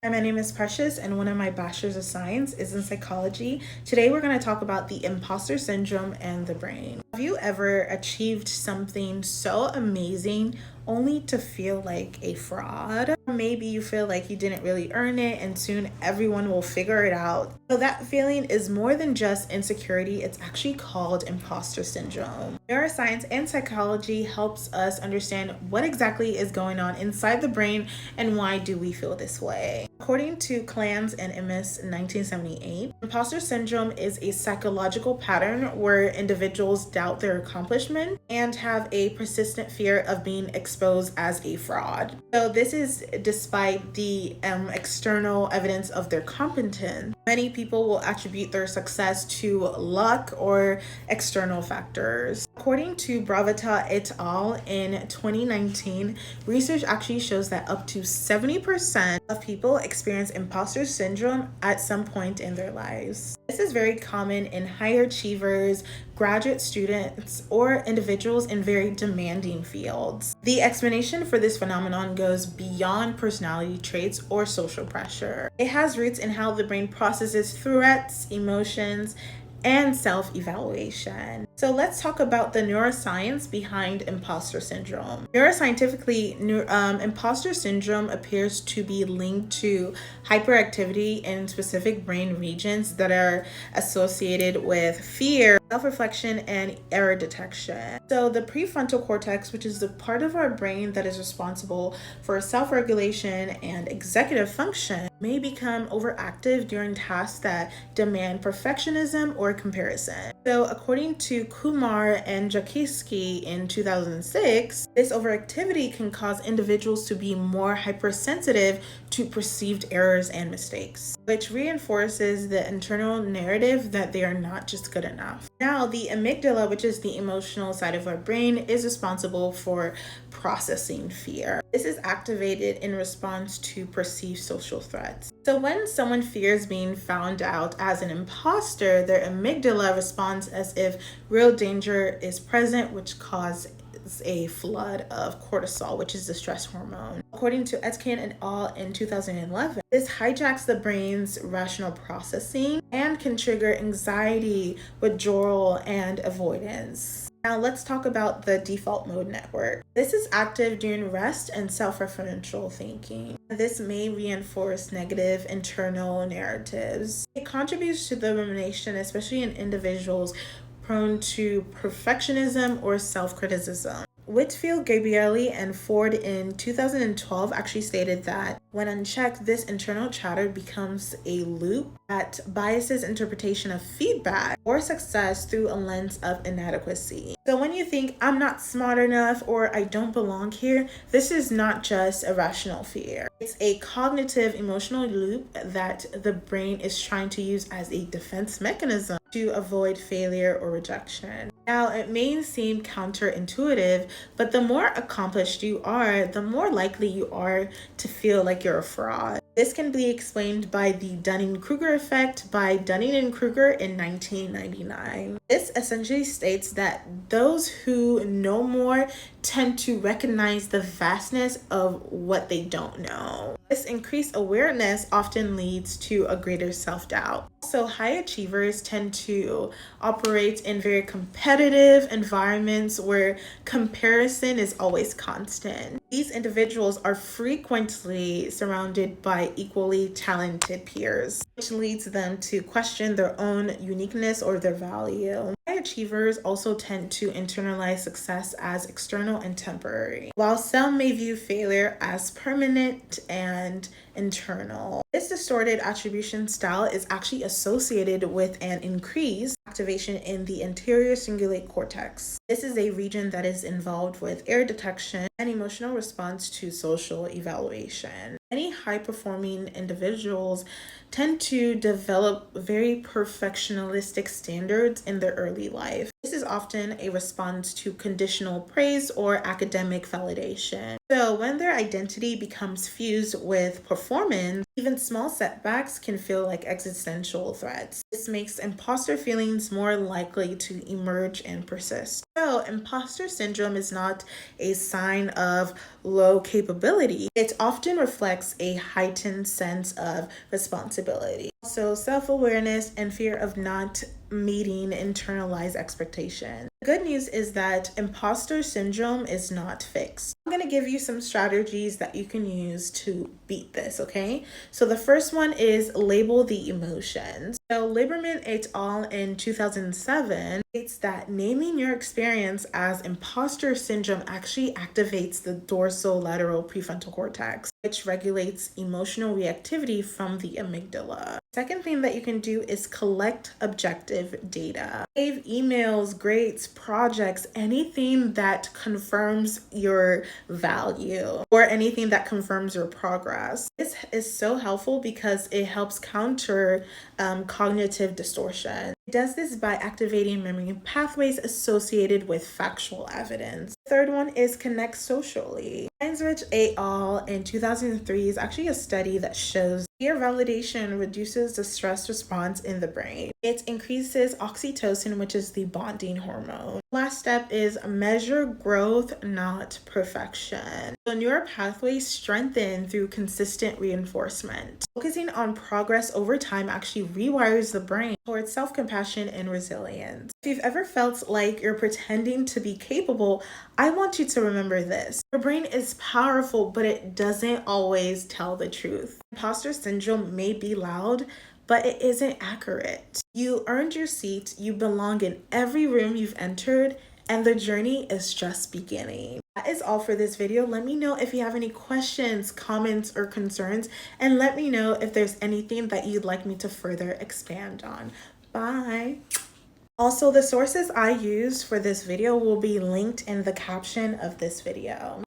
Hi, my name is Precious, and one of my bachelor's of science is in psychology. Today, we're going to talk about the imposter syndrome and the brain. Have you ever achieved something so amazing only to feel like a fraud? Maybe you feel like you didn't really earn it and soon everyone will figure it out. So that feeling is more than just insecurity, it's actually called imposter syndrome. Neuroscience and psychology helps us understand what exactly is going on inside the brain and why do we feel this way. According to Clans and Emmis in 1978, imposter syndrome is a psychological pattern where individuals doubt their accomplishment and have a persistent fear of being exposed as a fraud. So this is despite the external evidence of their competence. Many people will attribute their success to luck or external factors. According to Bravata et al. In 2019, research actually shows that up to 70% of people experience imposter syndrome at some point in their lives. This is very common in high achievers, graduate students, or individuals in very demanding fields. The explanation for this phenomenon goes beyond personality traits or social pressure. It has roots in how the brain processes threats, emotions, and self-evaluation. So let's talk about the neuroscience behind imposter syndrome. Neuroscientifically, imposter syndrome appears to be linked to hyperactivity in specific brain regions that are associated with fear, self-reflection, and error detection. So the prefrontal cortex, which is the part of our brain that is responsible for self-regulation and executive function, may become overactive during tasks that demand perfectionism or comparison. So according to Kumar and Jakiski in 2006, this overactivity can cause individuals to be more hypersensitive to perceived errors and mistakes, which reinforces the internal narrative that they are not just good enough. Now, the amygdala, which is the emotional side of our brain, is responsible for processing fear. This is activated in response to perceived social threats. So when someone fears being found out as an imposter, their amygdala responds as if real danger is present, which causes a flood of cortisol, which is the stress hormone. According to Etkin et al. In 2011, this hijacks the brain's rational processing and can trigger anxiety, withdrawal, and avoidance. Now let's talk about the default mode network. This is active during rest and self-referential thinking. This may reinforce negative internal narratives. It contributes to the rumination, especially in individuals prone to perfectionism or self-criticism. Whitfield, Gabrielli, and Ford in 2012 actually stated that when unchecked, this internal chatter becomes a loop that biases interpretation of feedback or success through a lens of inadequacy. So when you think, I'm not smart enough or I don't belong here, this is not just a rational fear. It's a cognitive emotional loop that the brain is trying to use as a defense mechanism to avoid failure or rejection. Now, it may seem counterintuitive, but the more accomplished you are, the more likely you are to feel like you're a fraud. This can be explained by the Dunning-Kruger effect by Dunning and Kruger in 1999. This essentially states that those who know more tend to recognize the vastness of what they don't know. This increased awareness often leads to a greater self-doubt. So high achievers tend to operate in very competitive environments where comparison is always constant. These individuals are frequently surrounded by equally talented peers, which leads them to question their own uniqueness or their value. High achievers also tend to internalize success as external and temporary, while some may view failure as permanent and internal. This distorted attribution style is actually associated with an increased activation in the anterior cingulate cortex. This is a region that is involved with error detection and emotional response to social evaluation. Many high-performing individuals tend to develop very perfectionistic standards in their early life. This is often a response to conditional praise or academic validation. So when their identity becomes fused with performance, even small setbacks can feel like existential threats. This makes imposter feelings more likely to emerge and persist. So, imposter syndrome is not a sign of low capability. It often reflects a heightened sense of responsibility. Also, self-awareness and fear of not meeting internalized expectations. The good news is that imposter syndrome is not fixed. I'm going to give you some strategies that you can use to beat this, okay? So the first one is label the emotions. So Lieberman et al. In 2007 states that naming your experience as imposter syndrome actually activates the dorsolateral prefrontal cortex, which regulates emotional reactivity from the amygdala. Second thing that you can do is collect objective data. Save emails, grades, projects, anything that confirms your value or anything that confirms your progress. This is so helpful because it helps counter cognitive distortion. It does this by activating memory pathways associated with factual evidence. The third one is connect socially. Rich et al. In 2003 is actually a study that shows peer validation reduces the stress response in the brain. It increases oxytocin, which is the bonding hormone. Last step is measure growth, not perfection. So neural pathways strengthen through consistent reinforcement. Focusing on progress over time actually rewires the brain towards self-compassion and resilience. If you've ever felt like you're pretending to be capable, I want you to remember this. Your brain is powerful, but it doesn't always tell the truth. Imposter syndrome may be loud, but it isn't accurate. You earned your seat, you belong in every room you've entered, and the journey is just beginning. That is all for this video. Let me know if you have any questions, comments, or concerns, and let me know if there's anything that you'd like me to further expand on. Bye. Also, the sources I used for this video will be linked in the caption of this video.